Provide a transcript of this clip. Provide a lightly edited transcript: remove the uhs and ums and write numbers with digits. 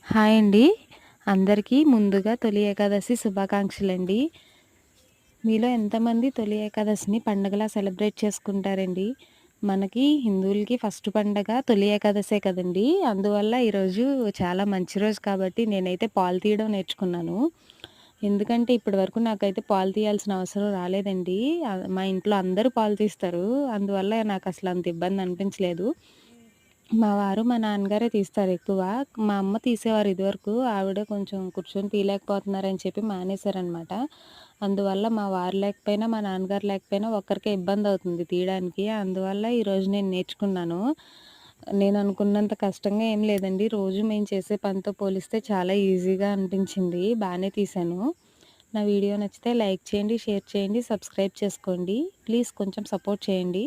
Hi అండి. అందరికీ ముందుగా తొలి ఏకాదశి శుభాకాంక్షలండి. మీలో ఎంతమంది తొలి ఏకాదశిని పండగలా సెలబ్రేట్ చేసుకుంటారండి? మనకి హిందువులకి ఫస్ట్ పండగ తొలి ఏకాదశే కదండీ! అందువల్ల ఈరోజు చాలా మంచి రోజు కాబట్టి నేనైతే పాలు తీయడం నేర్చుకున్నాను. ఎందుకంటే ఇప్పటి వరకు నాకైతే పాలు తీయాల్సిన అవసరం రాలేదండి. మా ఇంట్లో అందరూ పాలు తీస్తారు. అందువల్ల నాకసలు అంత ఇబ్బంది అనిపించలేదు. మా వారు, మా నాన్నగారే తీస్తారెక్కువ. మా అమ్మ తీసేవారు ఇదివరకు. ఆవిడ కొంచెం కూర్చొని తీయలేకపోతున్నారని చెప్పి మానేశారనమాట. అందువల్ల మా వారు లేకపోయినా, మా నాన్నగారు లేకపోయినా ఒక్కరికే ఇబ్బందవుతుంది తీయడానికి. అందువల్ల ఈరోజు నేను నేర్చుకున్నాను. నేననుకున్నంత కష్టంగా ఏం లేదండి. రోజు మేము చేసే పనితో పోలిస్తే చాలా ఈజీగా అనిపించింది. బానే తీశాను. నా వీడియో నచ్చితే లైక్ చేయండి, షేర్ చేయండి, సబ్స్క్రైబ్ చేసుకోండి. ప్లీజ్ కొంచెం సపోర్ట్ చేయండి.